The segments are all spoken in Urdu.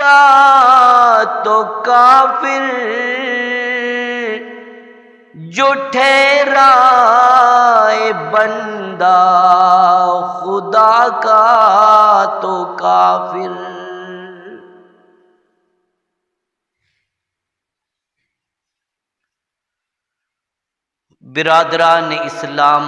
کا تو کافر، جو ٹھہرائے بندہ خدا کا تو کافر۔ برادران اسلام،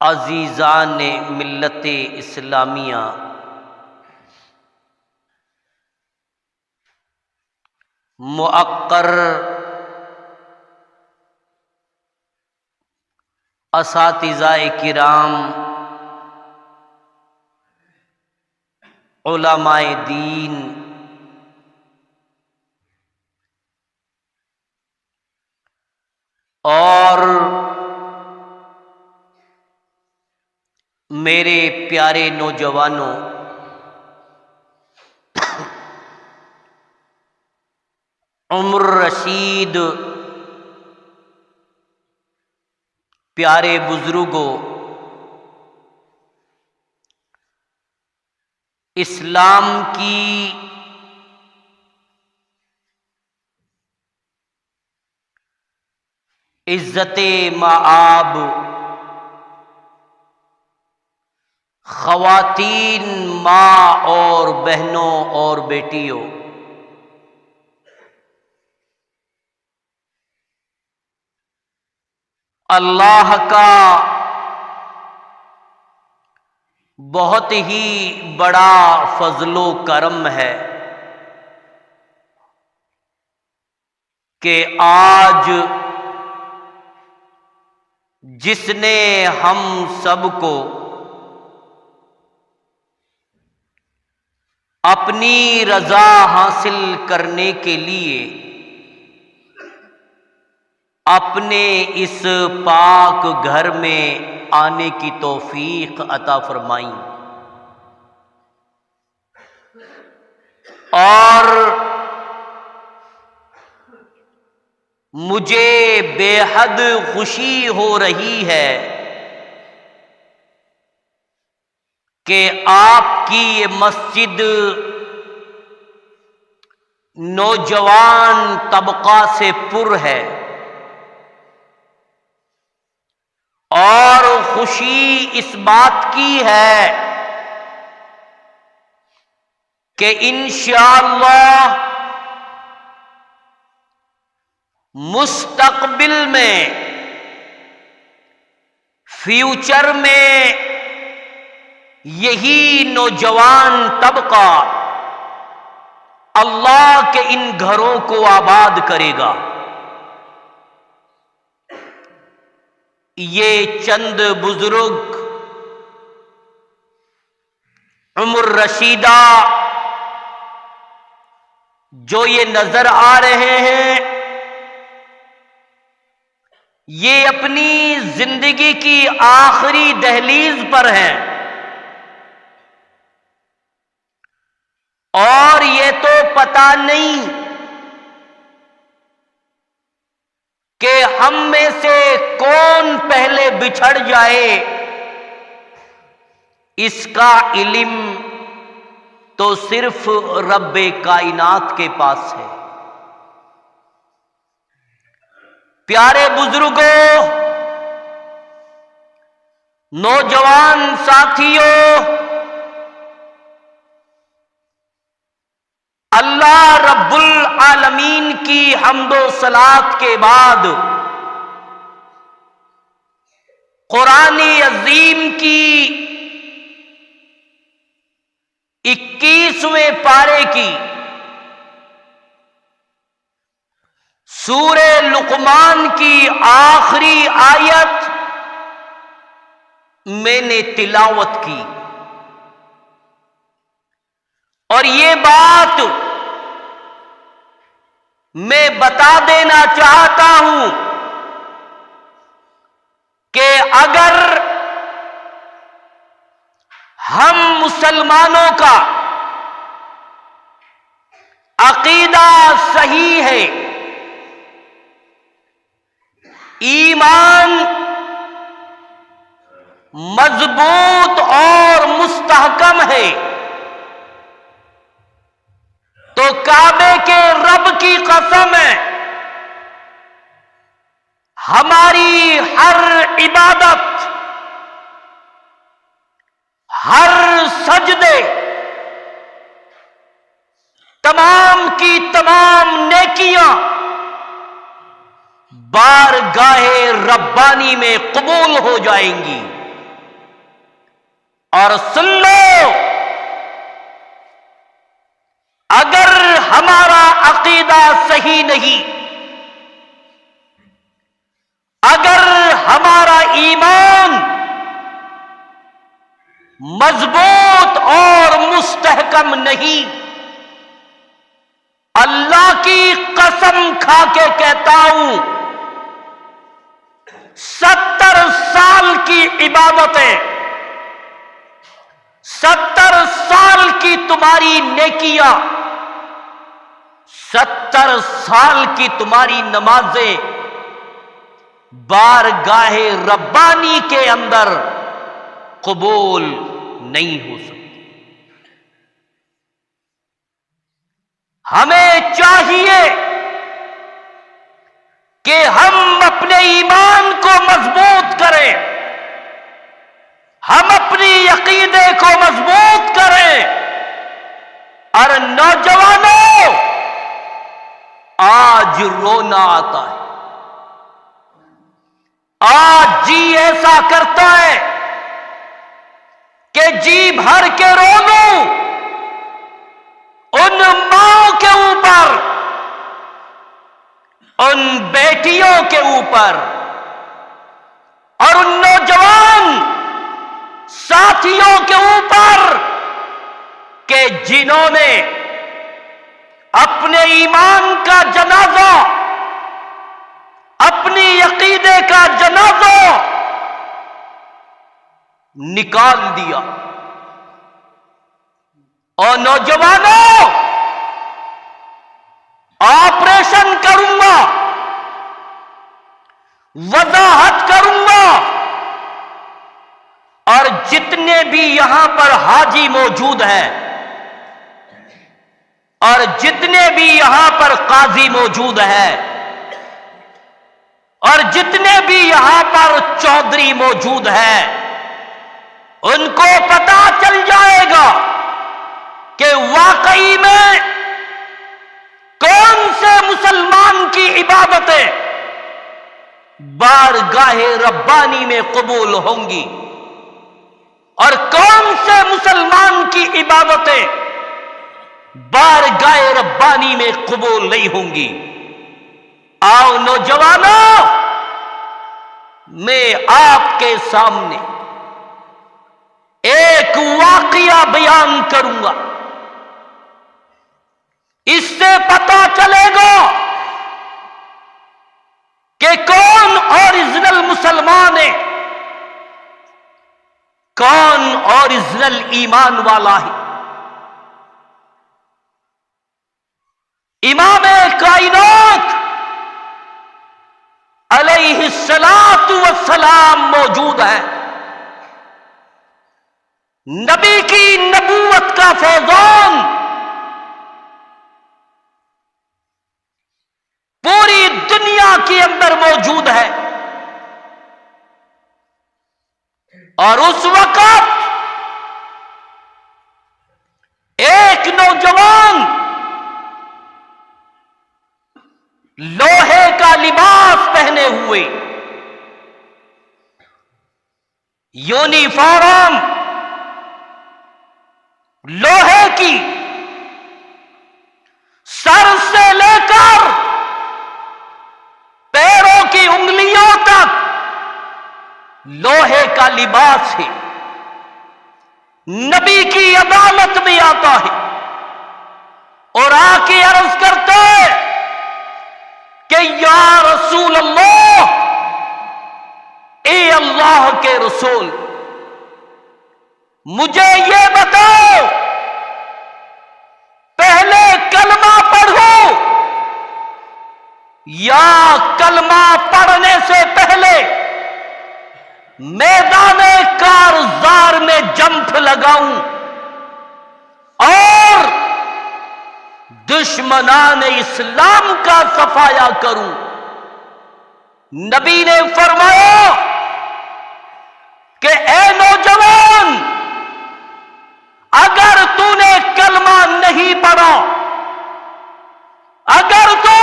عزیزان ملت اسلامیہ، مؤقر اساتذہ کرام، علماء دین، اور میرے پیارے نوجوانوں، عمر رشید پیارے بزرگوں، اسلام کی عزت مآب خواتین، ماں اور بہنوں اور بیٹیوں، اللہ کا بہت ہی بڑا فضل و کرم ہے کہ آج جس نے ہم سب کو اپنی رضا حاصل کرنے کے لیے اپنے اس پاک گھر میں آنے کی توفیق عطا فرمائی، اور مجھے بے حد خوشی ہو رہی ہے کہ آپ کی یہ مسجد نوجوان طبقہ سے پر ہے، اور خوشی اس بات کی ہے کہ انشاءاللہ مستقبل میں، فیوچر میں یہی نوجوان طبقہ اللہ کے ان گھروں کو آباد کرے گا۔ یہ چند بزرگ، عمر رشیدہ جو یہ نظر آ رہے ہیں، یہ اپنی زندگی کی آخری دہلیز پر ہیں، اور یہ تو پتہ نہیں کہ ہم میں سے کون پہلے بچھڑ جائے، اس کا علم تو صرف رب کائنات کے پاس ہے۔ پیارے بزرگوں، نوجوان ساتھیوں، اللہ رب العالمین کی حمد و صلات کے بعد قرآن عظیم کی 21ویں پارے کی سورہ لقمان کی آخری آیت میں نے تلاوت کی، اور یہ بات میں بتا دینا چاہتا ہوں کہ اگر ہم مسلمانوں کا عقیدہ صحیح ہے، ایمان مضبوط اور مستحکم ہے، تو کعبے کے رب کی قسم ہے، ہماری ہر عبادت، ہر سجدے، تمام کی تمام نیکیاں بارگاہ ربانی میں قبول ہو جائیں گی۔ اور سن لو، اگر ہمارا عقیدہ صحیح نہیں، اگر ہمارا ایمان مضبوط اور مستحکم نہیں، اللہ کی قسم کھا کے کہتا ہوں، 70 سال کی عبادتیں، 70 سال کی تمہاری نیکیاں، 70 سال کی تمہاری نمازیں بارگاہ ربانی کے اندر قبول نہیں ہو سکتی۔ ہمیں چاہیے کہ ہم اپنے ایمان کو مضبوط کریں، ہم اپنی عقیدے کو مضبوط کریں۔ اور نوجوانوں، آج رونا آتا ہے، آج جی ایسا کرتا ہے کہ جی بھر کے رو لوں ان ماؤں کے اوپر، ان بیٹیوں کے اوپر، اور ان نوجوان ساتھیوں کے اوپر کہ جنہوں نے اپنے ایمان کا جنازہ، اپنی عقیدے کا جنازہ نکال دیا۔ اور نوجوانوں، آپریشن کروں گا، وضاحت کروں گا، اور جتنے بھی یہاں پر حاجی موجود ہیں، اور جتنے بھی یہاں پر قاضی موجود ہیں، اور جتنے بھی یہاں پر چودھری موجود ہیں، ان کو پتا چل جائے گا کہ واقعی میں کون سے مسلمان کی عبادتیں بارگاہ ربانی میں قبول ہوں گی، اور کون سے مسلمان کی عبادتیں بارگاہ ربانی میں قبول نہیں ہوں گی۔ آؤ نوجوانوں، میں آپ کے سامنے ایک واقعہ بیان کروں گا، اس سے پتا چلے گا کہ کون اوریجنل مسلمان ہے، کون اوریجنل ایمان والا ہے۔ امام کائنات علیہ الصلوۃ والسلام موجود ہے، نبی کی نبوت کا فیضان پوری دنیا کے اندر موجود ہے، اور اس وقت ایک نوجوان لوہے کا لباس پہنے ہوئے، یونیفارم لوہے کی، سر سے لے کر پیروں کی انگلیوں تک لوہے کا لباس ہے، نبی کی عدالت میں آتا ہے، اور آ کے عرض کرتا ہے کہ یا رسول اللہ، اے اللہ کے رسول، مجھے یہ بتاؤ، پہلے کلمہ پڑھو یا کلمہ پڑھنے سے پہلے میدان کارزار میں جمپ لگاؤں اور دشمنان اسلام کا صفایا کروں۔ نبی نے فرمایا کہ اے نوجوان، اگر تو نے کلمہ نہیں پڑھا، اگر تو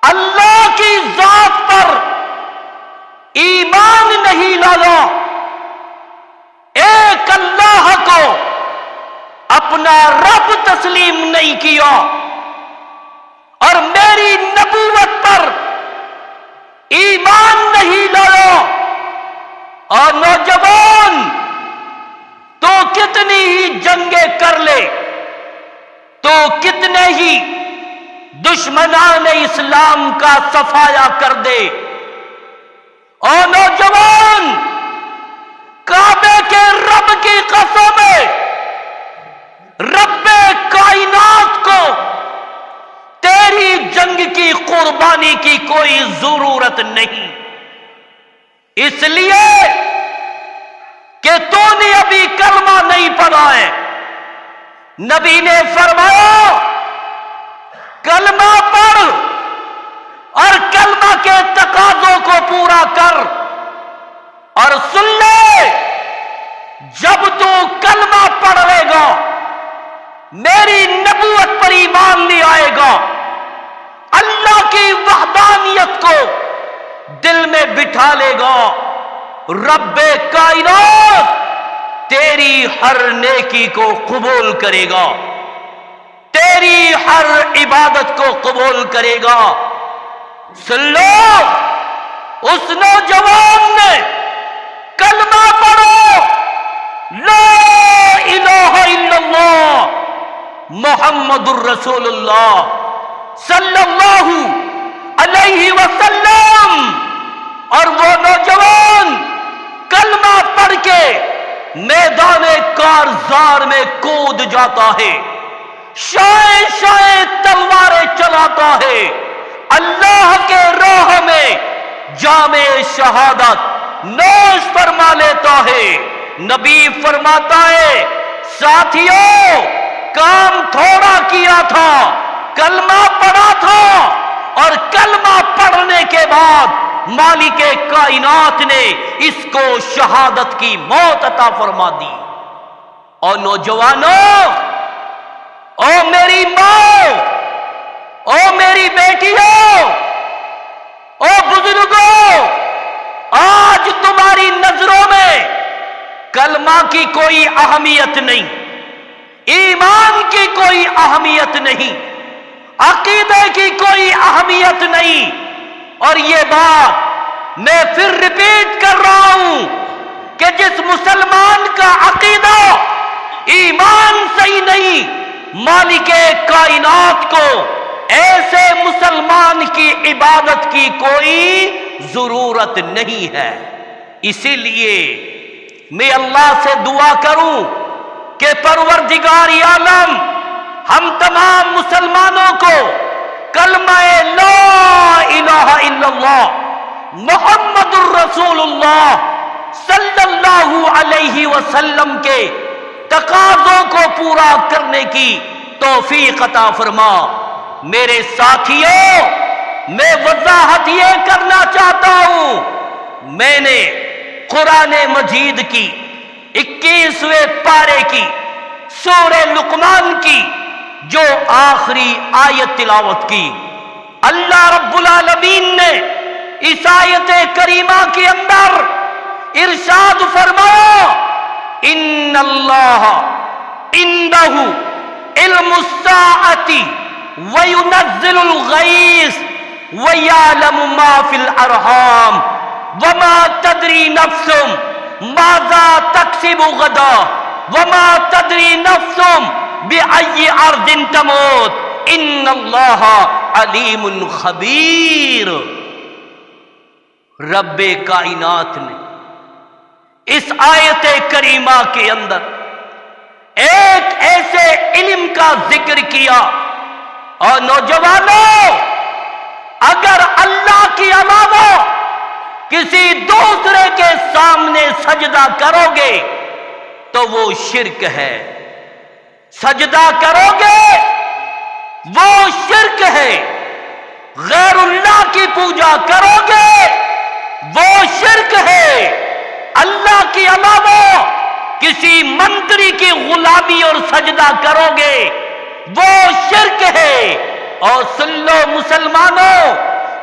اللہ کی ذات پر ایمان نہیں لایا، ایک اللہ کو اپنا رب تسلیم نہیں کیا اور میری نبوت پر ایمان نہیں لایا، اور نوجوان تو کتنی ہی جنگیں کر لے، تو کتنے ہی دشمنان اسلام کا صفایا کر دے، اور نوجوان کعبے کے رب کی قسم ہے، رب کائنات کو تیری جنگ کی قربانی کی کوئی ضرورت نہیں، اس لیے کہ تو نے ابھی کلمہ نہیں پڑھا ہے۔ نبی نے فرمایا کلمہ پڑھ اور کلمہ کے تقاضوں کو پورا کر، اور سن لے، جب تو کلمہ پڑھ لے گا، میری نبوت پر ایمان لے آئے گا، اللہ کی وحدانیت کو دل میں بٹھا لے گا، رب کائنات تیری ہر نیکی کو قبول کرے گا، تیری ہر عبادت کو قبول کرے گا۔ سن لو، اس نوجوان نے کلمہ پڑھو، لا الہ الا اللہ محمد الرسول اللہ صلی اللہ علیہ وسلم، اور وہ نوجوان کلمہ پڑھ کے میدان کارزار میں کود جاتا ہے، شائیں شائیں تلواریں چلاتا ہے، اللہ کے راہ میں جام شہادت نوش فرما لیتا ہے۔ نبی فرماتا ہے ساتھیوں، کام تھوڑا کیا تھا، کلمہ پڑھا تھا، اور کلمہ پڑھنے کے بعد مالک کائنات نے اس کو شہادت کی موت عطا فرما دی۔ اور نوجوانوں، او میری ماں، او میری بیٹیوں، او بزرگوں، آج تمہاری نظروں میں کلمہ کی کوئی اہمیت نہیں، ایمان کی کوئی اہمیت نہیں، عقیدے کی کوئی اہمیت نہیں، اور یہ بات میں پھر ریپیٹ کر رہا ہوں کہ جس مسلمان کا عقیدہ ایمان صحیح نہیں، مالک کائنات کو ایسے مسلمان کی عبادت کی کوئی ضرورت نہیں ہے۔ اسی لیے میں اللہ سے دعا کروں کہ پروردگار عالم ہم تمام مسلمانوں کو کلمہ لا الہ الا اللہ محمد الرسول اللہ صلی اللہ علیہ وسلم کے تقاضوں کو پورا کرنے کی توفیق عطا فرما۔ میرے ساتھیوں، میں وضاحت یہ کرنا چاہتا ہوں، میں نے قرآن مجید کی 21ویں پارے کی سورہ لقمان کی جو آخری آیت تلاوت کی، اللہ رب العالمین نے اس آیت کریمہ کے اندر ارشاد فرمایا ان اللہ عنده علم الساعۃ وینزل الغیث ویعلم ما فی الارحام وما تدری نفس ماذا تکسب غدا وما تدری نفس بأی ارض تموت ان اللہ علیم خبیر۔ رب کائنات نے اس آیت کریمہ کے اندر ایک ایسے علم کا ذکر کیا، اور نوجوانوں، اگر اللہ کے علاوہ کسی دوسرے کے سامنے سجدہ کرو گے تو وہ شرک ہے، سجدہ کرو گے وہ شرک ہے، غیر اللہ کی پوجا کرو گے وہ شرک ہے، اللہ کے علاوہ کسی منتری کی غلامی اور سجدہ کرو گے وہ شرک ہے۔ اور سن لو مسلمانوں،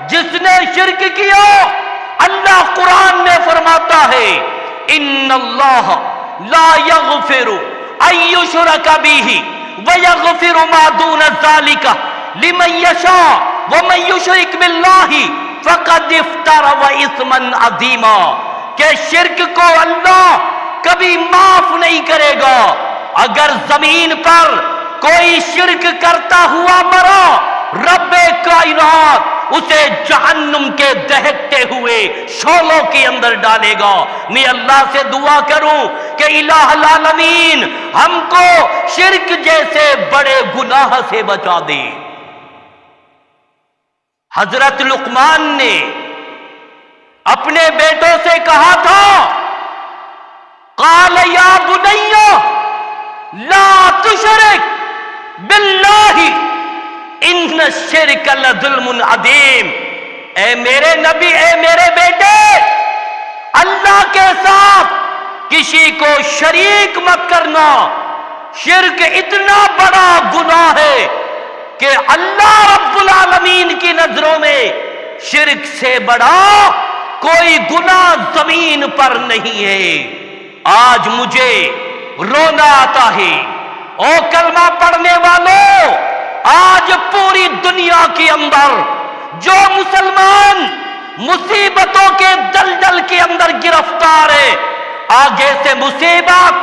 جس نے شرک کیا اللہ قرآن میں فرماتا ہے ان اللہ لا یغفر ان یشرک بہ ویغفر ما دون ذلک لمن یشاء ومن یشرک باللہ فقد افترى اثما عظیما، کہ شرک کو اللہ کبھی معاف نہیں کرے گا۔ اگر زمین پر کوئی شرک کرتا ہوا مرا، رب کائنات اسے جہنم کے دہکتے ہوئے شعلوں کے اندر ڈالے گا۔ میں اللہ سے دعا کروں کہ الہ العالمین ہم کو شرک جیسے بڑے گناہ سے بچا دے۔ حضرت لقمان نے اپنے بیٹوں سے کہا تھا قال یا بنی لا تشرک باللہ ان الشرک لظلم عظیم، اے میرے نبی، اے میرے بیٹے، اللہ کے ساتھ کسی کو شریک مت کرنا۔ شرک اتنا بڑا گناہ ہے کہ اللہ رب العالمین کی نظروں میں شرک سے بڑا کوئی گناہ زمین پر نہیں ہے۔ آج مجھے رونا آتا ہے، او کلمہ پڑھنے والوں، آج پوری دنیا کے اندر جو مسلمان مصیبتوں کے دلدل کے اندر گرفتار ہے، آگے سے مصیبت،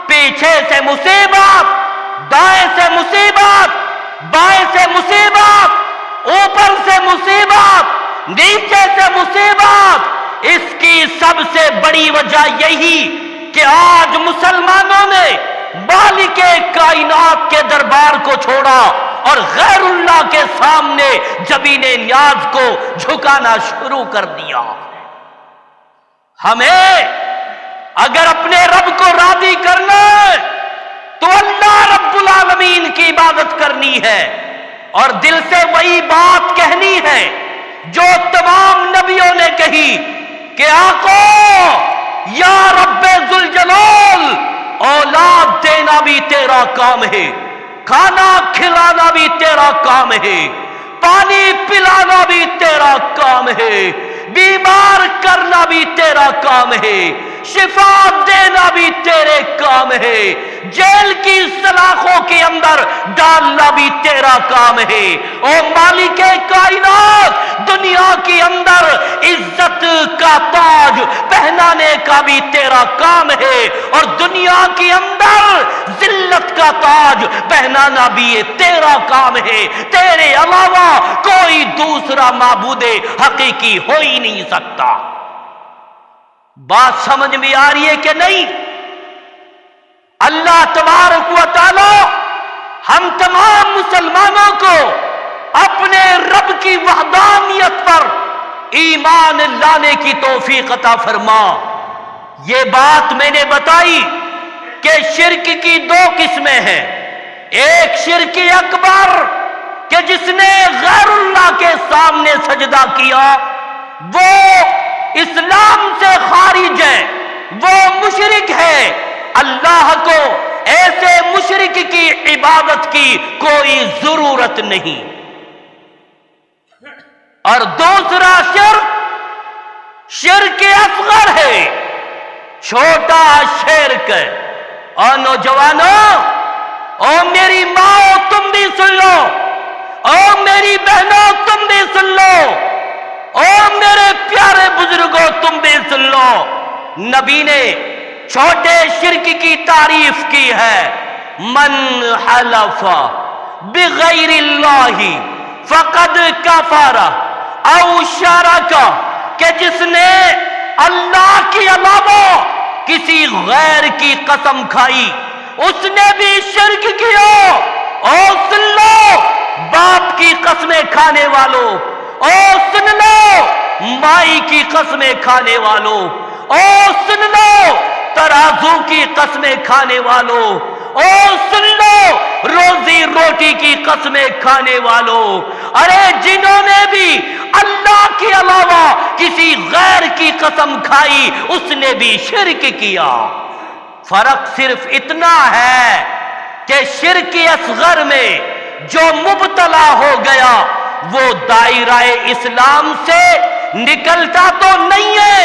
پیچھے سے مصیبت، دائیں سے مصیبت، بائیں سے مصیبت، اوپر سے مصیبت، نیچے سے مصیبت، اس کی سب سے بڑی وجہ یہی کہ آج مسلمانوں نے مالک کائنات کے دربار کو چھوڑا اور غیر اللہ کے سامنے جبین نیاز کو جھکانا شروع کر دیا۔ ہمیں اگر اپنے رب کو راضی کرنا ہے تو اللہ رب العالمین کی عبادت کرنی ہے اور دل سے وہی بات کہنی ہے جو تمام نبیوں نے کہی کہ آقا یا رب ذوالجلال، اولاد دینا بھی تیرا کام ہے، کھانا کھلانا بھی تیرا کام ہے، پانی پلانا بھی تیرا کام ہے، بیمار کرنا بھی تیرا کام ہے، شفا دینا بھی تیرے کام ہے، جیل کی سلاخوں کے اندر ڈالنا بھی تیرا کام ہے۔ او مالک کائنات، دنیا کے اندر عزت کا تاج پہنانے کا بھی تیرا کام ہے اور دنیا کے اندر ذلت کا تاج پہنانا بھی یہ تیرا کام ہے۔ تیرے علاوہ کوئی دوسرا معبود حقیقی ہو ہی نہیں سکتا۔ بات سمجھ میں آ رہی ہے کہ نہیں؟ اللہ تبارک و تعالی ہم تمام مسلمانوں کو اپنے رب کی وحدانیت پر ایمان لانے کی توفیق عطا فرما۔ یہ بات میں نے بتائی کہ شرک کی دو قسمیں ہیں، ایک شرک اکبر کہ جس نے غیر اللہ کے سامنے سجدہ کیا وہ اسلام سے خارج ہے، وہ مشرک ہے، اللہ کو ایسے مشرک کی عبادت کی کوئی ضرورت نہیں۔ اور دوسرا شرک اصغر ہے، چھوٹا شرک۔ اور نوجوانوں، او میری ماں تم بھی سن لو، او میری بہنوں تم بھی سن لو، او میرے پیارے بزرگوں تم بھی سن لو، نبی نے چھوٹے شرک کی تعریف کی ہے، من حلف بغیر اللہ فقد کفر او شرک، کہ جس نے اللہ کے علاوہ کسی غیر کی قسم کھائی اس نے بھی شرک کیا۔ او سن لو باپ کی قسمیں کھانے والوں، او سن لو مائی کی قسمیں کھانے والوں، او سن لو ترازو کی قسمیں کھانے والوں، او سن لو روزی روٹی کی قسمیں کھانے والوں، ارے جنہوں نے بھی اللہ کے علاوہ کسی غیر کی قسم کھائی اس نے بھی شرک کیا۔ فرق صرف اتنا ہے کہ شرک اصغر میں جو مبتلا ہو گیا وہ دائرہ اسلام سے نکلتا تو نہیں ہے،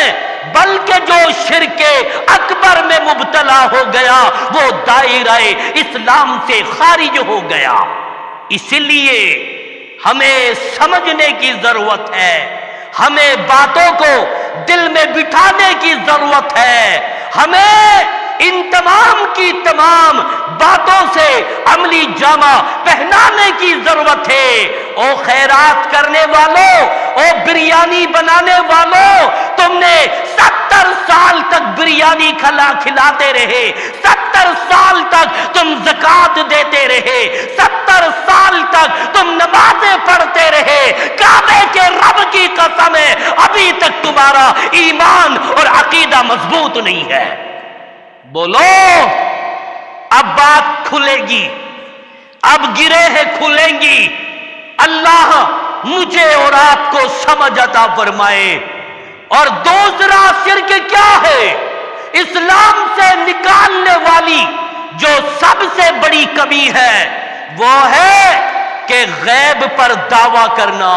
بلکہ جو شرک اکبر میں مبتلا ہو گیا وہ دائرہ اسلام سے خارج ہو گیا۔ اس لیے ہمیں سمجھنے کی ضرورت ہے، ہمیں باتوں کو دل میں بٹھانے کی ضرورت ہے، ہمیں ان تمام کی تمام باتوں سے عملی جامہ پہنانے کی ضرورت ہے۔ او خیرات کرنے والوں، او بریانی بنانے والوں، تم نے 70 سال تک بریانی کھلاتے رہے، 70 سال تک تم زکوٰۃ دیتے رہے، 70 سال تک تم نمازیں پڑھتے رہے، کعبے کے رب کی قسم ہے ابھی تک تمہارا ایمان اور عقیدہ مضبوط نہیں ہے۔ بولو، اب بات کھلے گی، اب گرہیں کھلیں گی۔ اللہ مجھے اور آپ کو سمجھ عطا فرمائے۔ اور دوسرا شرک کیا ہے؟ اسلام سے نکالنے والی جو سب سے بڑی کمی ہے وہ ہے کہ غیب پر دعویٰ کرنا۔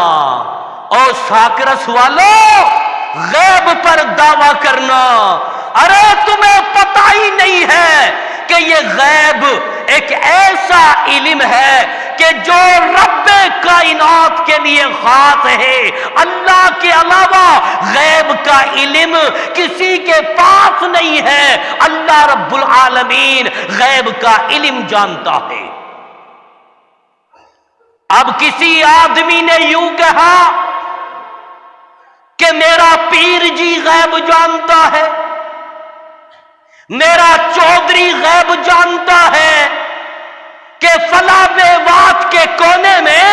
اور ساکرس والوں، غیب پر دعویٰ کرنا، ارے تمہیں پتہ ہی نہیں ہے کہ یہ غیب ایک ایسا علم ہے کہ جو رب کائنات کے لیے خاص ہے۔ اللہ کے علاوہ غیب کا علم کسی کے پاس نہیں ہے۔ اللہ رب العالمین غیب کا علم جانتا ہے۔ اب کسی آدمی نے یوں کہا کہ میرا پیر جی غیب جانتا ہے، میرا چودھری غیب جانتا ہے کہ فلاں میوات کے کونے میں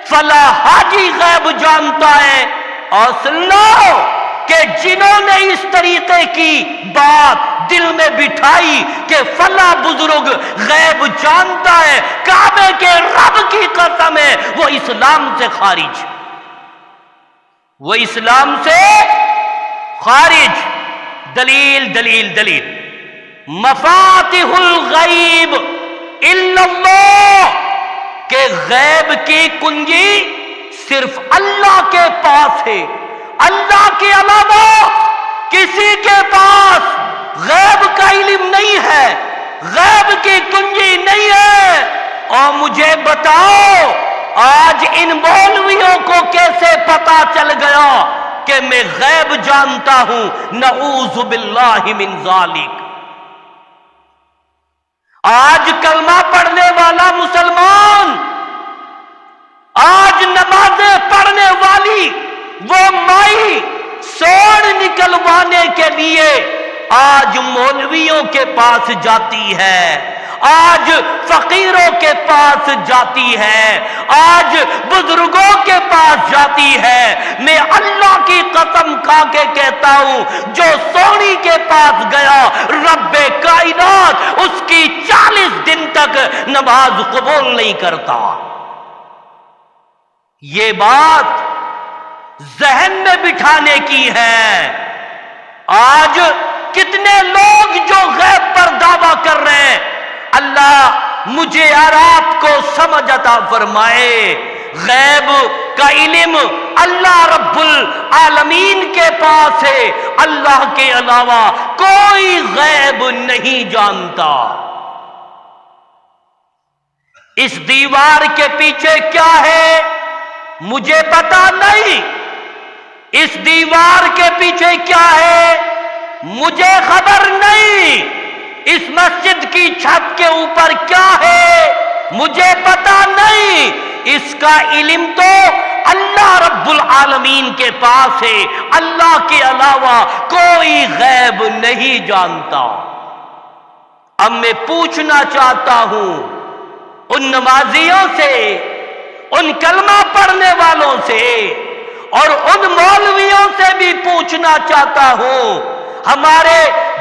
فلاں حاجی غیب جانتا ہے۔ اور سن لو کہ جنہوں نے اس طریقے کی بات دل میں بٹھائی کہ فلاں بزرگ غیب جانتا ہے، کعبے کے رب کی قسم ہے وہ اسلام سے خارج، وہ اسلام سے خارج۔ دلیل دلیل دلیل، مفاتیح الغیب الا اللہ، کہ غیب کی کنجی صرف اللہ کے پاس ہے، اللہ کے علاوہ کسی کے پاس غیب کا علم نہیں ہے، غیب کی کنجی نہیں ہے۔ اور مجھے بتاؤ آج ان مولویوں کو کیسے پتا چل گیا کہ میں غیب جانتا ہوں؟ نعوذ باللہ من ذالک۔ آج کلمہ پڑھنے والا مسلمان، آج نمازیں پڑھنے والی وہ مائی سوڑ نکلوانے کے لیے آج مولویوں کے پاس جاتی ہے، آج فقیروں کے پاس جاتی ہے، آج بزرگوں کے پاس جاتی ہے۔ میں اللہ کی قسم کھا کے کہتا ہوں جو سونی کے پاس گیا رب کائنات اس کی 40 دن تک نماز قبول نہیں کرتا۔ یہ بات ذہن میں بٹھانے کی ہے۔ آج کتنے لوگ جو غیب پر دعویٰ کر رہے ہیں، اللہ مجھے اور آپ کو سمجھ عطا فرمائے۔ غیب کا علم اللہ رب العالمین کے پاس ہے، اللہ کے علاوہ کوئی غیب نہیں جانتا۔ اس دیوار کے پیچھے کیا ہے مجھے پتا نہیں، اس دیوار کے پیچھے کیا ہے مجھے خبر نہیں، اس مسجد کی چھت کے اوپر کیا ہے مجھے پتا نہیں۔ اس کا علم تو اللہ رب العالمین کے پاس ہے، اللہ کے علاوہ کوئی غیب نہیں جانتا۔ اب میں پوچھنا چاہتا ہوں ان نمازیوں سے، ان کلمہ پڑھنے والوں سے، اور ان مولویوں سے بھی پوچھنا چاہتا ہوں، ہمارے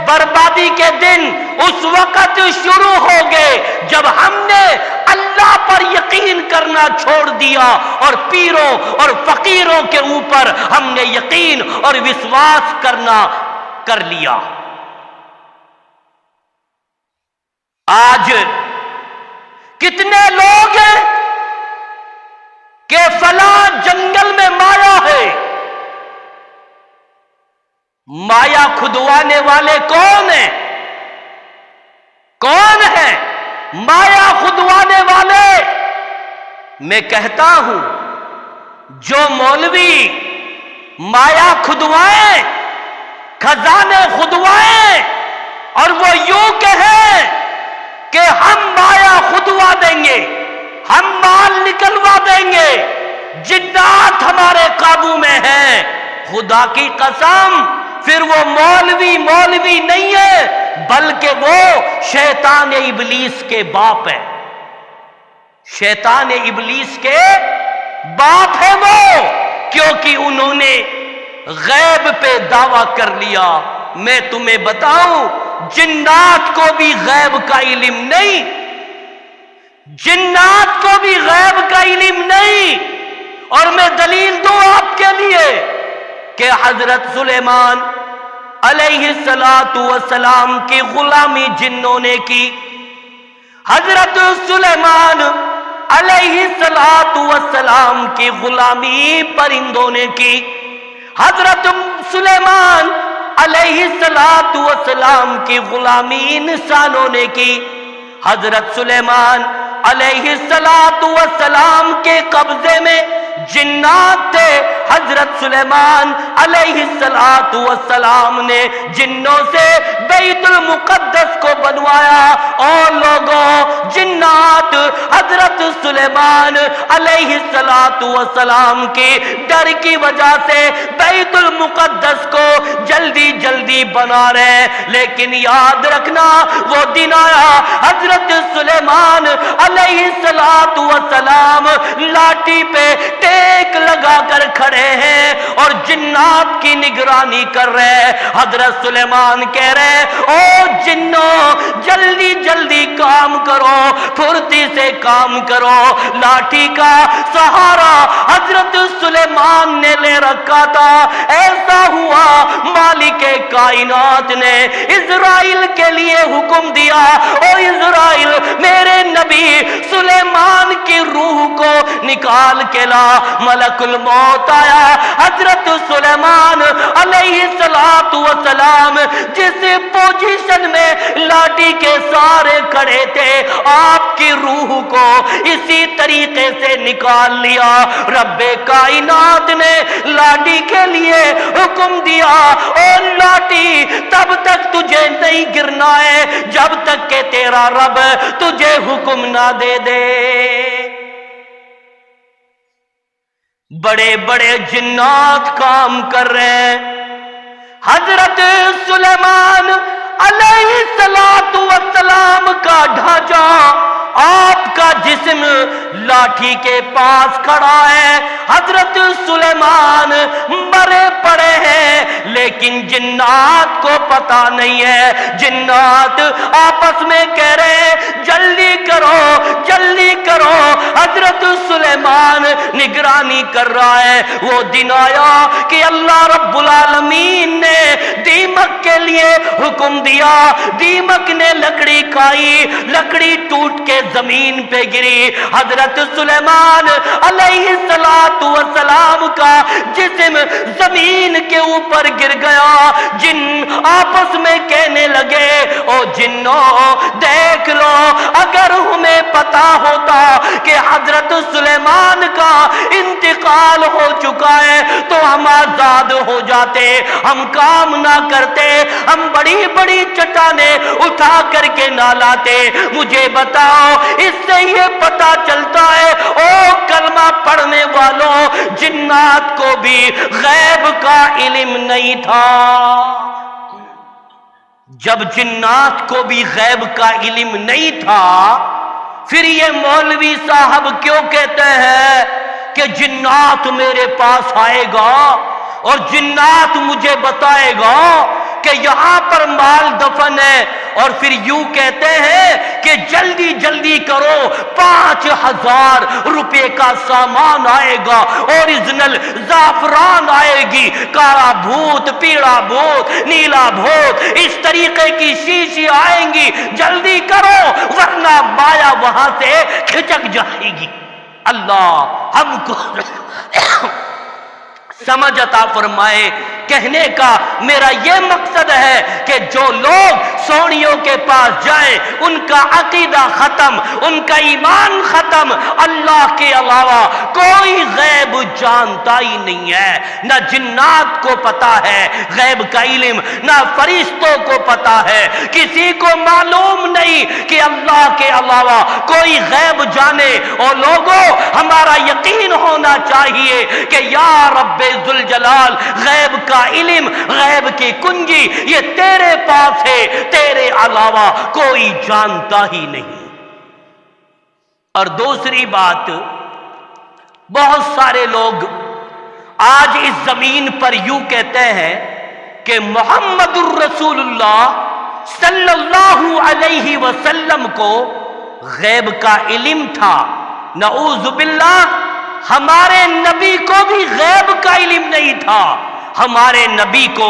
بربادی کے دن اس وقت شروع ہو گئے جب ہم نے اللہ پر یقین کرنا چھوڑ دیا اور پیروں اور فقیروں کے اوپر ہم نے یقین اور وشواس کرنا کر لیا۔ آج کتنے لوگ ہیں کہ فلاں جنگل میں مایا ہے، مایا کھدوانے والے کون ہیں؟ کون ہے مایا کھدوانے والے؟ میں کہتا ہوں جو مولوی مایا کھدوائیں، خزانے کھدوائیں اور وہ یوں کہیں کہ ہم مایا کھدوا دیں گے، ہم مال نکلوا دیں گے، جنات ہمارے قابو میں ہیں، خدا کی قسم پھر وہ مولوی نہیں ہے بلکہ وہ شیطان ابلیس کے باپ ہے، شیطان ابلیس کے باپ ہے وہ، کیونکہ انہوں نے غیب پہ دعویٰ کر لیا۔ میں تمہیں بتاؤں جنات کو بھی غیب کا علم نہیں، جنات کو بھی غیب کا علم نہیں، اور میں دلیل دوں آپ کے لیے کہ حضرت سلیمان علیہ السلام کی غلامی جنوں نے کی، حضرت سلیمان علیہ السلام کی غلامی پرندوں نے کی، حضرت سلیمان علیہ السلام کی غلامی انسانوں نے کی، حضرت سلیمان علیہ السلام کے قبضے میں جنات تھے، حضرت سلیمان علیہ السلام نے جنوں سے بیت المقدس کو بنوایا۔ اور لوگوں، جنات حضرت سلیمان علیہ السلام کی ڈر کی وجہ سے بیت المقدس کو جلدی جلدی بنا رہے، لیکن یاد رکھنا وہ دن آیا حضرت سلیمان علیہ السلام لاٹھی پہ ٹیک لگا کر کھڑے ہیں اور جنات کی نگرانی کر رہے۔ حضرت سلیمان کہہ رہے او جنوں جلدی جلدی کام کرو، پھرتی سے کام کرو۔ لاٹھی کا سہارا حضرت سلیمان نے لے رکھا تھا، ایسا ہوا مالک کائنات نے اسرائیل کے لیے حکم دیا، او اسرائیل میرے نبی سلیمان کی روح کو نکال کے لا۔ ملک الموت آیا، حضرت سلیمان علیہ السلام جس پوزیشن میں لاٹھی کے سارے کھڑے تھے، آپ کی روح کو اسی طریقے سے نکال لیا۔ رب کائنات نے لاٹھی کے لیے حکم دیا، اور لاٹھی تب تک تجھے نہیں گرنا ہے جب تک کہ تیرا رب تجھے حکم نہ دے دے۔ بڑے بڑے جنات کام کر رہے ہیں، حضرت سلیمان علیہ السلام کا ڈھانچہ، آپ کا جسم لاٹھی کے پاس کھڑا ہے، حضرت سلیمان مرے پڑے ہیں، لیکن جنات کو پتا نہیں ہے۔ جنات آپس میں کہہ رہے ہیں جلدی کرو جلدی کرو، حضرت سلیمان نگرانی کر رہا ہے۔ وہ دن آیا کہ اللہ رب العالمین نے دیمک کے لیے حکم دیا، دیمک نے لکڑی کھائی، لکڑی ٹوٹ کے زمین پہ گری، حضرت سلیمان علیہ السلام کا جسم زمین کے اوپر گر گیا۔ جن آپس میں کہنے لگے او جنوں دیکھ لو، اگر ہمیں پتا ہوتا کہ حضرت سلیمان کا انتقال ہو چکا ہے تو ہم آزاد ہو جاتے، ہم کام نہ کرتے، ہم بڑی بڑی چٹانیں اٹھا کر کے نہ لاتے۔ مجھے بتاؤ اس سے یہ پتا چلتا ہے او کلمہ پڑھنے والوں، جنات کو بھی غیب کا علم نہیں تھا۔ جب جنات کو بھی غیب کا علم نہیں تھا، پھر یہ مولوی صاحب کیوں کہتے ہیں کہ جنات میرے پاس آئے گا اور جنات مجھے بتائے گا کہ یہاں پر مال دفن ہے، اور پھر یوں کہتے ہیں کہ جلدی جلدی کرو 5000 روپے کا سامان آئے گا، اوریجنل زعفران آئے گی، کالا بھوت، پیڑا بھوت، نیلا بھوت، اس طریقے کی شیشی آئیں گی، جلدی کرو ورنہ مایا وہاں سے کھچک جائے گی۔ اللہ ہم کو سمجھ عطا فرمائے۔ کہنے کا میرا یہ مقصد ہے کہ جو لوگ سونیوں کے پاس جائیں ان کا عقیدہ ختم، ان کا ایمان ختم، اللہ کے علاوہ کوئی غیب جانتا ہی نہیں ہے، نہ جنات کو پتا ہے غیب کا علم، نہ فرشتوں کو پتا ہے، کسی کو معلوم نہیں کہ اللہ کے علاوہ کوئی غیب جانے۔ اور لوگوں ہمارا یقین ہونا چاہیے کہ یا رب ذوالجلال غیب کا علم، غیب کی کنجی یہ تیرے پاس ہے، تیرے علاوہ کوئی جانتا ہی نہیں۔ اور دوسری بات، بہت سارے لوگ آج اس زمین پر یوں کہتے ہیں کہ محمد الرسول اللہ صلی اللہ علیہ وسلم کو غیب کا علم تھا۔ نعوذ باللہ، ہمارے نبی کو بھی غیب کا علم نہیں تھا، ہمارے نبی کو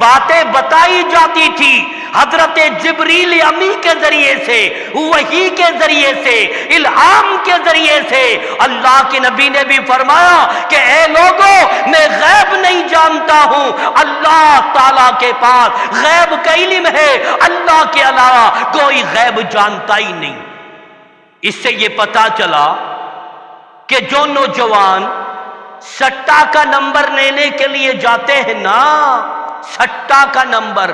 باتیں بتائی جاتی تھی حضرت جبریل امی کے ذریعے سے، وحی کے ذریعے سے، الہام کے ذریعے سے۔ اللہ کے نبی نے بھی فرمایا کہ اے لوگوں میں غیب نہیں جانتا ہوں، اللہ تعالیٰ کے پاس غیب کا علم ہے، اللہ کے علاوہ کوئی غیب جانتا ہی نہیں۔ اس سے یہ پتا چلا کہ جو نوجوان سٹا کا نمبر لینے کے لیے جاتے ہیں نا، سٹا کا نمبر،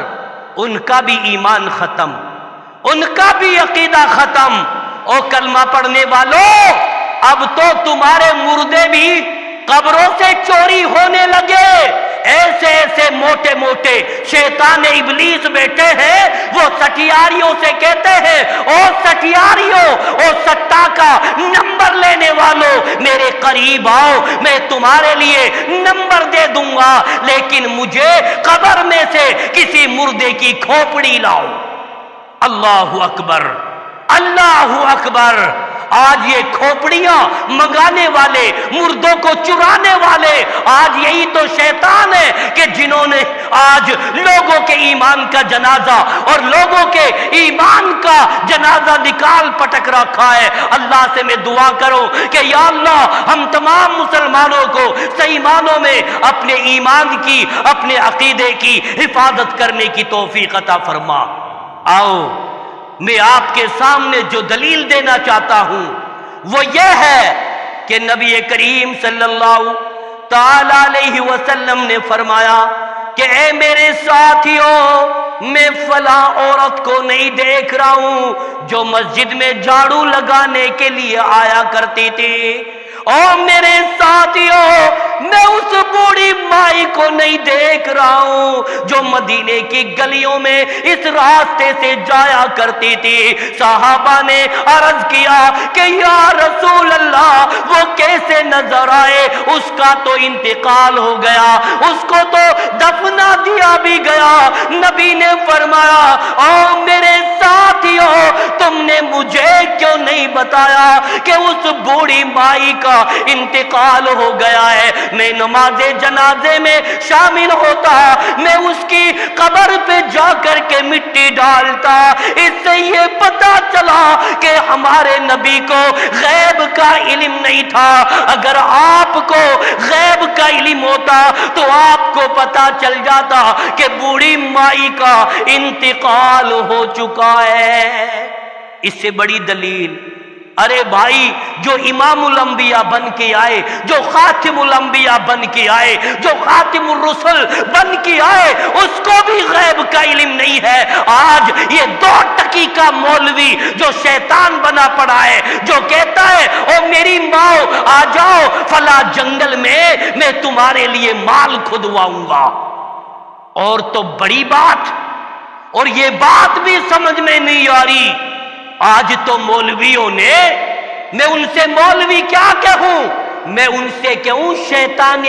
ان کا بھی ایمان ختم، ان کا بھی عقیدہ ختم۔ او کلمہ پڑھنے والوں، اب تو تمہارے مردے بھی قبروں سے چوری ہونے لگے۔ ایسے ایسے موٹے موٹے شیطان ابلیس بیٹھے ہیں، وہ سٹیاریوں سے کہتے ہیں او سٹیاریوں، او سٹا کا نمبر لینے والوں میرے قریب آؤ، میں تمہارے لیے نمبر دے دوں گا، لیکن مجھے قبر میں سے کسی مردے کی کھوپڑی لاؤ۔ اللہ اکبر، اللہ اکبر۔ آج یہ کھوپڑیاں منگانے والے، مردوں کو چرانے والے، آج یہی تو شیطان ہے کہ جنہوں نے آج لوگوں کے ایمان کا جنازہ اور لوگوں کے ایمان کا جنازہ نکال پٹک رکھا ہے۔ اللہ سے میں دعا کروں کہ یا اللہ ہم تمام مسلمانوں کو صحیح معنوں میں اپنے ایمان کی، اپنے عقیدے کی حفاظت کرنے کی توفیق عطا فرما۔ آؤ میں آپ کے سامنے جو دلیل دینا چاہتا ہوں وہ یہ ہے کہ نبی کریم صلی اللہ تعالی علیہ وسلم نے فرمایا کہ اے میرے ساتھیوں، میں فلاں عورت کو نہیں دیکھ رہا ہوں جو مسجد میں جھاڑو لگانے کے لیے آیا کرتی تھی، اور میرے ساتھیوں میں اس بوڑھی مائی کو نہیں دیکھ رہا ہوں جو مدینے کی گلیوں میں اس راستے سے جایا کرتی تھی۔ صحابہ نے عرض کیا کہ یا رسول اللہ وہ کیسے نظر آئے؟ اس کا تو انتقال ہو گیا، اس کو تو دفنا دیا بھی گیا۔ نبی نے فرمایا او میرے ساتھیوں، تم نے مجھے کیوں نہیں بتایا کہ اس بوڑھی مائی کا انتقال ہو گیا ہے؟ میں نماز جنازے میں شامل ہوتا، میں اس کی قبر پہ جا کر کے مٹی ڈالتا۔ اس سے یہ پتا چلا کہ ہمارے نبی کو غیب کا علم نہیں تھا۔ اگر آپ کو غیب کا علم ہوتا تو آپ کو پتا چل جاتا کہ بوڑھی مائی کا انتقال ہو چکا ہے۔ اس سے بڑی دلیل، ارے بھائی جو امام الانبیاء بن کے آئے، جو خاتم الانبیاء بن کے آئے، جو خاتم الرسل بن کے آئے، اس کو بھی غیب کا علم نہیں ہے۔ آج یہ 2 ٹکی کا مولوی جو شیطان بنا پڑا ہے، جو کہتا ہے او میری ماں آ جاؤ فلاں جنگل میں تمہارے لیے مال کھدواؤں گا۔ اور تو بڑی بات، اور یہ بات بھی سمجھ میں نہیں آ رہی، آج تو مولویوں نے، میں ان سے مولوی کیا کہوں، میں ان سے کہوں شیطان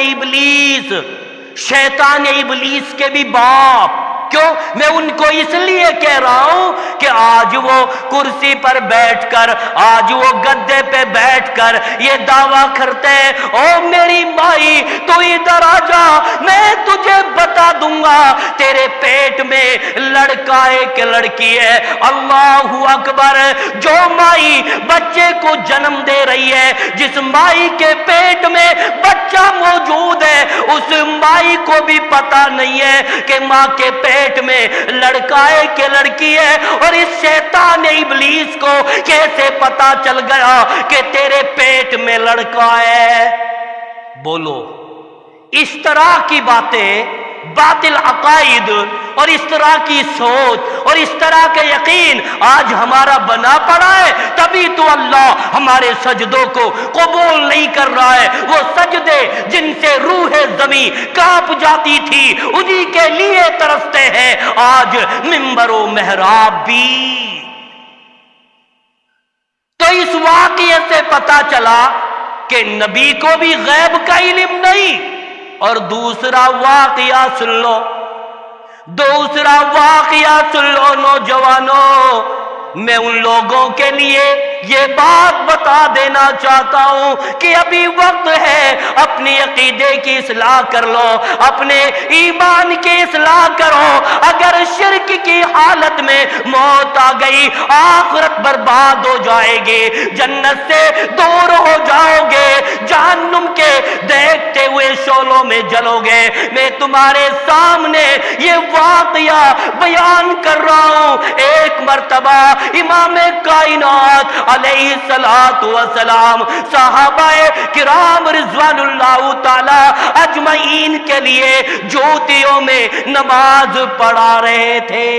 ابلیس کے بھی باپ. کیوں؟ میں ان کو اس لیے کہہ رہا ہوں کہ آج وہ کرسی پر بیٹھ کر، آج وہ گدے پہ بیٹھ کر یہ دعویٰ کرتے ہیں، او میری مائی تو ادھر آ جا، میں تجھے بتا دوں گا تیرے پیٹ میں لڑکا ہے کہ لڑکی ہے. اللہ اکبر. جو مائی بچے کو جنم دے رہی ہے، جس مائی کے پیٹ میں بچہ موجود ہے، اس مائی کو بھی پتا نہیں ہے کہ ماں کے پیٹ میں لڑکا ہے کہ لڑکی ہے. اور اس شیطان ابلیس کو کیسے پتا چل گیا کہ تیرے پیٹ میں لڑکا ہے؟ بولو. اس طرح کی باتیں، باطل عقائد اور اس طرح کی سوچ اور اس طرح کا یقین آج ہمارا بنا پڑا ہے، تبھی تو اللہ ہمارے سجدوں کو قبول نہیں کر رہا ہے. وہ سجدے جن سے روح زمین کانپ جاتی تھی، انہی کے لیے ترستے ہیں آج منبر و محراب بھی. تو اس واقعے سے پتا چلا کہ نبی کو بھی غیب کا علم نہیں. اور دوسرا واقعہ سن لو، نوجوانوں. میں ان لوگوں کے لیے یہ بات بتا دینا چاہتا ہوں کہ ابھی وقت ہے، اپنی عقیدے کی اصلاح کر لو، اپنے ایمان کی اصلاح کرو. اگر شرک کی حالت میں موت آ گئی، آخرت برباد ہو جائے گی، جنت سے دور ہو جاؤ گے، جہنم کے دیکھتے ہوئے شعلوں میں جلو گے. میں تمہارے سامنے یہ واقعہ بیان کر رہا ہوں. ایک مرتبہ امام کائنات علیہ الصلوۃ والسلام صحابہ کرام رضوان اللہ تعالی اجمعین کے لیے جوتیوں میں نماز پڑھا رہے تھے.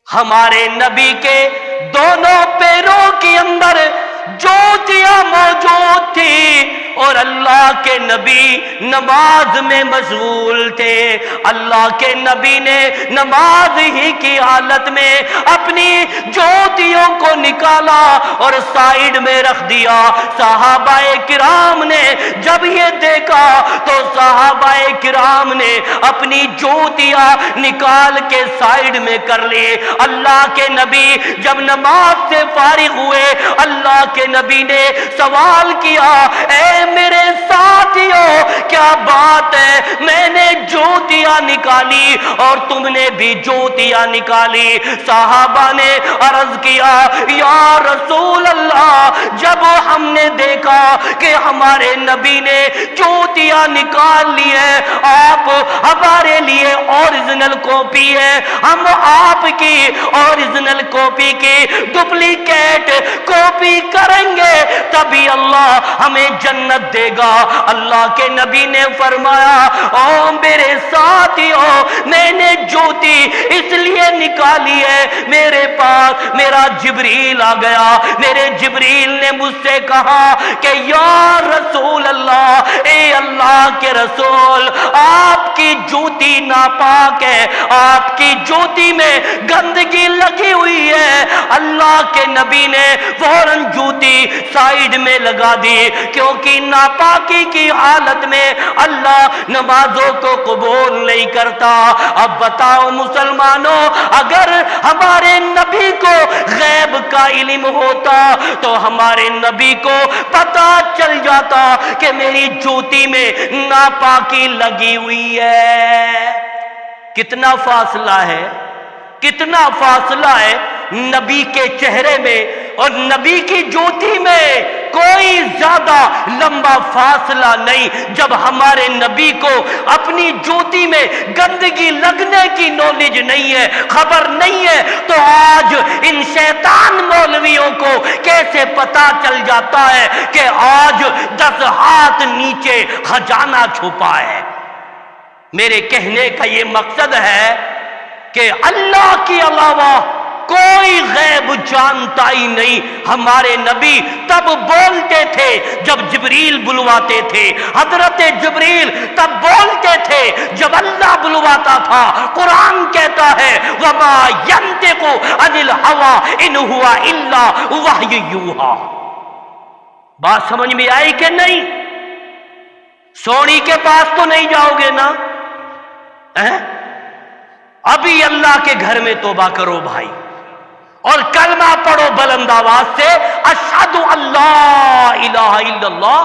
ہمارے نبی کے دونوں پیروں کے اندر جوتیاں موجود تھی اور اللہ کے نبی نماز میں مشغول تھے. اللہ کے نبی نے نماز ہی کی حالت میں اپنی جوتیوں کو نکالا اور سائیڈ میں رکھ دیا. صحابہ کرام نے جب یہ دیکھا تو صحابہ کرام نے اپنی جوتیاں نکال کے سائیڈ میں کر لی. اللہ کے نبی جب نماز سے فارغ ہوئے، اللہ کے نبی نے سوال کیا، اے میرے ساتھیوں کیا بات ہے؟ میں نے جوتیاں نکالی اور تم نے بھی جوتیاں نکالی. صحابہ نے عرض کیا، یا رسول اللہ، جب ہم نے دیکھا کہ ہمارے نبی نے جوتیاں نکال لی ہیں، آپ ہمارے لیے اوریجنل کاپی ہے، ہم آپ کی اوریجنل کاپی کی ڈپلیکیٹ کاپی کریں گے تبھی اللہ ہمیں جنت دے گا. اللہ کے نبی نے فرمایا، او میرے ساتھیوں، میں نے جوتی اس لیے نکالی ہے، میرے پاس میرا جبریل آ گیا، میرے جبریل نے مجھ سے کہا کہ یا رسول اللہ، اے اللہ کے رسول، آپ کی جوتی ناپاک ہے، آپ کی جوتی میں گندگی لگی ہوئی ہے. اللہ کے نبی نے فوراً جوتی سائیڈ میں لگا دی، کیونکہ ناپاکی کی حالت میں اللہ نمازوں کو قبول نہیں کرتا. اب بتاؤ مسلمانوں، اگر ہمارے نبی کو غیب کا علم ہوتا تو ہمارے نبی کو پتا چل جاتا کہ میری جوتی میں ناپاکی لگی ہوئی ہے. کتنا فاصلہ ہے، کتنا فاصلہ ہے نبی کے چہرے میں اور نبی کی جوتی میں. کوئی زیادہ لمبا فاصلہ نہیں. جب ہمارے نبی کو اپنی جوتی میں گندگی لگنے کی نالج نہیں ہے، خبر نہیں ہے، تو آج ان شیطان مولویوں کو کیسے پتا چل جاتا ہے کہ آج 10 ہاتھ نیچے خزانہ چھپا ہے؟ میرے کہنے کا یہ مقصد ہے کہ اللہ کے علاوہ کوئی غیب جانتا ہی نہیں. ہمارے نبی تب بولتے تھے جب جبریل بلواتے تھے، حضرت جبریل تب بولتے تھے جب اللہ بلواتا تھا. قرآن کہتا ہے، وما ينطق عن الهوى ان هو الا وحی یوحی. بات سمجھ میں آئی کہ نہیں؟ سونی کے پاس تو نہیں جاؤ گے نا؟ ابھی اللہ کے گھر میں توبہ کرو بھائی، اور کلمہ پڑھو بلند آواز سے، اشہد اللہ الہ الا اللہ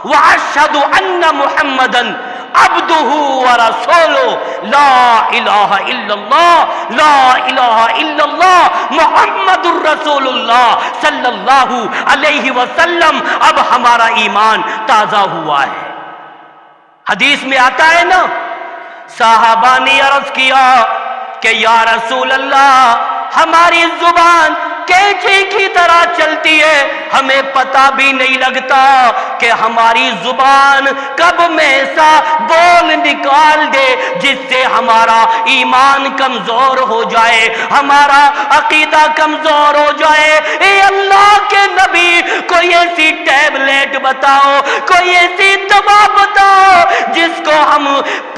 واشہد ان محمدن عبدہ ورسولہ، لا الہ الا اللہ لا الہ الا اللہ محمد الرسول اللہ صلی اللہ علیہ وسلم۔ اب ہمارا ایمان تازہ ہوا ہے۔ حدیث میں آتا ہے نا، صحابہ نے عرض کیا کہ یا رسول اللہ، ہماری زبان کینچی کی طرح چلتی ہے، ہمیں پتہ بھی نہیں لگتا کہ ہماری زبان کب میں ایسا بول نکال دے جس سے ہمارا ایمان کمزور ہو جائے، ہمارا عقیدہ کمزور ہو جائے۔ اے اللہ کے نبی، کوئی ایسی ٹیبلیٹ بتاؤ، کوئی ایسی دوا بتاؤ جس کو ہم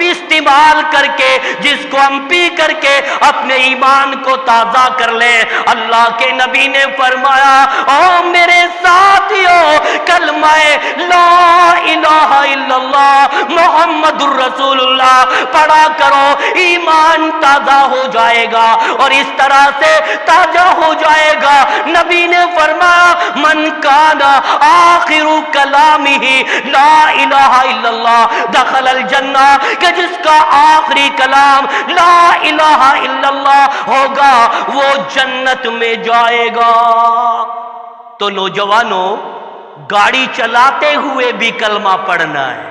استعمال کر کے، جس کو ہم پی کر کے اپنے ایمان کو تازہ کر لیں۔ اللہ کے نبی نے فرمایا، او میرے ساتھیوں، کلمہ لا الہ الا اللہ محمد الرسول اللہ پڑھا کرو، ایمان تازہ ہو جائے گا، اور اس طرح سے تازہ ہو جائے گا۔ نبی نے فرمایا، من کان آخر کلامہ لا الہ الا اللہ دخل الجنہ، کہ جس کا آخری کلام لا الہ الا اللہ ہوگا وہ جنت میں جائے گا۔ تو نوجوانوں، گاڑی چلاتے ہوئے بھی کلمہ پڑھنا ہے،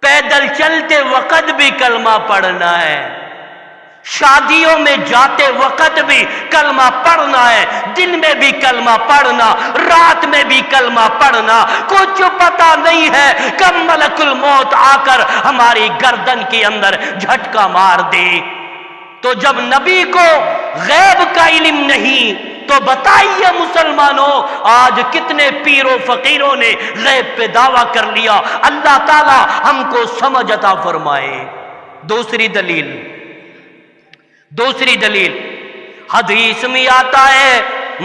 پیدل چلتے وقت بھی کلمہ پڑھنا ہے، شادیوں میں جاتے وقت بھی کلمہ پڑھنا ہے، دن میں بھی کلمہ پڑھنا، رات میں بھی کلمہ پڑھنا۔ کچھ پتہ نہیں ہے کب ملک الموت آ کر ہماری گردن کے اندر جھٹکا مار دے۔ تو جب نبی کو غیب کا علم نہیں تو بتائیے مسلمانوں، آج کتنے پیر و فقیروں نے غیب پہ دعویٰ کر لیا۔ اللہ تعالی ہم کو سمجھ عطا فرمائے۔ دوسری دلیل حدیث میں آتا ہے،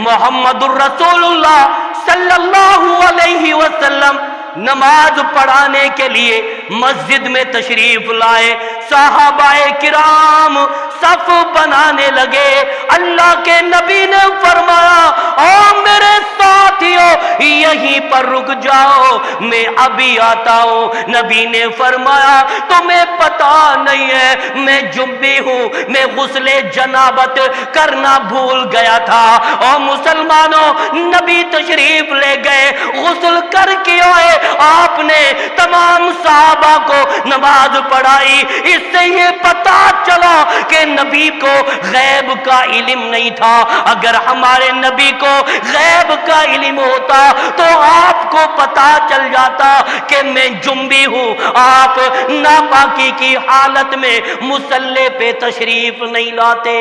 محمد الرسول اللہ صلی اللہ علیہ وسلم نماز پڑھانے کے لیے مسجد میں تشریف لائے، صحابہ کرام صف بنانے لگے۔ اللہ کے نبی نے فرمایا، او میرے ساتھیوں، یہیں پر رک جاؤ، میں ابھی آتا ہوں۔ نبی نے فرمایا، تمہیں پتہ نہیں ہے میں جنبی ہوں، میں غسل جنابت کرنا بھول گیا تھا۔ او مسلمانوں، نبی تشریف لے گئے، غسل کر کے آئے، آپ نے تمام صحابہ کو نماز پڑھائی۔ اس سے یہ پتہ چلا کہ نبی کو غیب کا علم نہیں تھا۔ اگر ہمارے نبی کو غیب کا علم ہوتا تو آپ کو پتہ چل جاتا کہ میں جنبی ہوں، آپ ناپاکی کی حالت میں مصلی پہ تشریف نہیں لاتے۔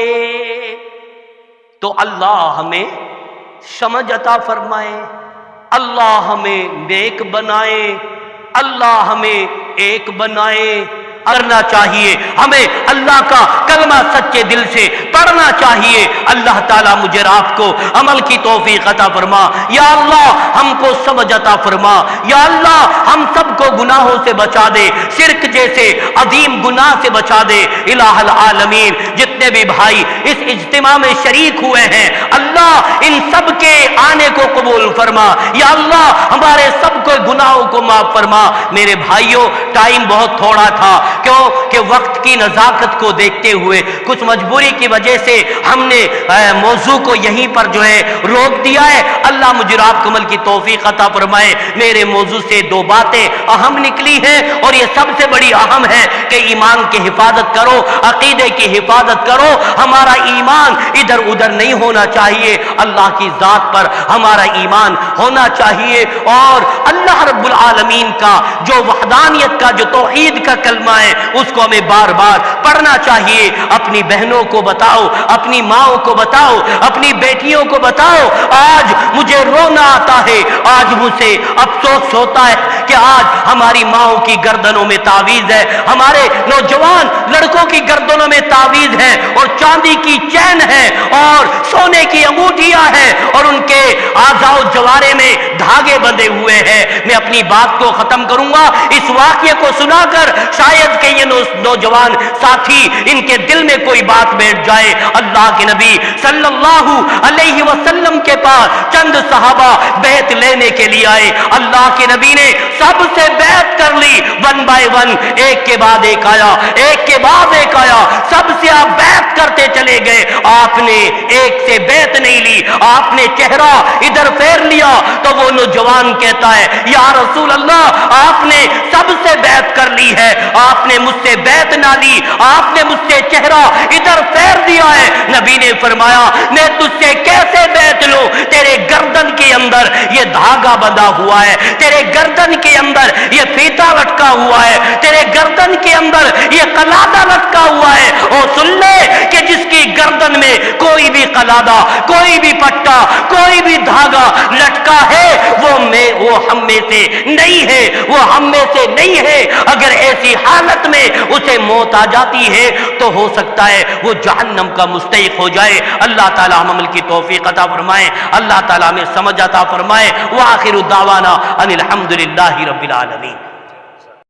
تو اللہ ہمیں سمجھ عطا فرمائے، اللہ ہمیں نیک بنائے، اللہ ہمیں ایک بنائے۔ کرنا چاہیے ہمیں، اللہ کا کلمہ سچے دل سے پڑھنا چاہیے۔ اللہ تعالیٰ مجھے آپ کو عمل کی توفیق عطا فرما۔ یا اللہ ہم کو سمجھ عطا فرما۔ یا اللہ ہم سب کو گناہوں سے بچا دے، شرک جیسے عظیم گناہ سے بچا دے۔ الہ العالمین، جتنے بھی بھائی اس اجتماع میں شریک ہوئے ہیں، اللہ ان سب کے آنے کو قبول فرما۔ یا اللہ ہمارے سب کو گناہوں کو معاف فرما۔ میرے بھائیوں، ٹائم بہت تھوڑا تھا، کیوں کہ وقت کی نزاکت کو دیکھتے ہوئے کچھ مجبوری کی وجہ سے ہم نے موضوع کو یہیں پر جو ہے روک دیا ہے۔ اللہ مجھے آپ کو عمل کی توفیق عطا فرمائے۔ میرے موضوع سے دو باتیں اہم نکلی ہیں، اور یہ سب سے بڑی اہم ہے کہ ایمان کی حفاظت کرو، عقیدے کی حفاظت کرو۔ ہمارا ایمان ادھر ادھر نہیں ہونا چاہیے، اللہ کی ذات پر ہمارا ایمان ہونا چاہیے، اور اللہ رب العالمین کا جو وحدانیت کا، جو توحید کا کلمہ ہے، اس کو ہمیں بار بار پڑھنا چاہیے۔ اپنی بہنوں کو بتاؤ، اپنی ماؤں کو بتاؤ، اپنی بیٹیوں کو بتاؤ۔ آج مجھے رونا آتا ہے، آج مجھے افسوس ہوتا ہے کہ آج ہماری ماؤں کی گردنوں میں تعویذ ہے، ہمارے نوجوان لڑکوں کی گردنوں میں تعویذ ہے، اور چاندی کی چین ہے اور سونے کی انگوٹھیاں ہیں اور ان کے اعضاء و جوارے میں دھاگے بندھے ہوئے ہیں۔ میں اپنی بات کو ختم کروں گا اس واقعے کو سنا کر، شاید کہ یہ نوجوان ساتھی ان کے دل میں کوئی بات بیٹھ جائے۔ اللہ کے نبی صلی اللہ علیہ وسلم کے پاس چند صحابہ بیعت لینے کے لیے آئے۔ اللہ کے نبی نے سب سے بیعت کر لی، ون بائی ون، ایک کے بعد ایک آیا، ایک کے بعد ایک آیا، سب سے آپ بیعت کرتے چلے گئے۔ آپ نے ایک سے بیعت نہیں لی، آپ نے چہرہ ادھر پھیر لیا تو وہ نوجوان کہتا ہے یا رسول اللہ آپ نے سب سے بیعت کر لی ہے، آپ نے مجھ سے بیعت نہ لی، آپ نے مجھ سے چہرہ ادھر پھیر دیا ہے۔ نبی نے فرمایا میں تجھ سے کیسے بیعت لوں، تیرے گردن کے اندر یہ دھاگا بندھا ہوا ہے، تیرے گردن کے اندر یہ فیتا لٹکا ہوا ہے، تیرے گردن کے اندر یہ قلادہ لٹکا ہوا ہے۔ اور سن لے کہ جس کی گردن میں کوئی بھی قلادہ، کوئی بھی پٹا، کوئی بھی دھاگا لٹکا ہے وہ ہم میں سے نہیں ہے، وہ ہم میں سے نہیں ہے۔ اگر ایسی حالت میں اسے موت آ جاتی ہے تو ہو سکتا ہے وہ جہنم کا مستحق ہو جائے۔ اللہ تعالی ہم عمل کی توفیق عطا فرمائے، اللہ تعالی ہمیں سمجھ عطا فرمائے۔ وآخر دعوانا ان الحمد للہ رب العالمین۔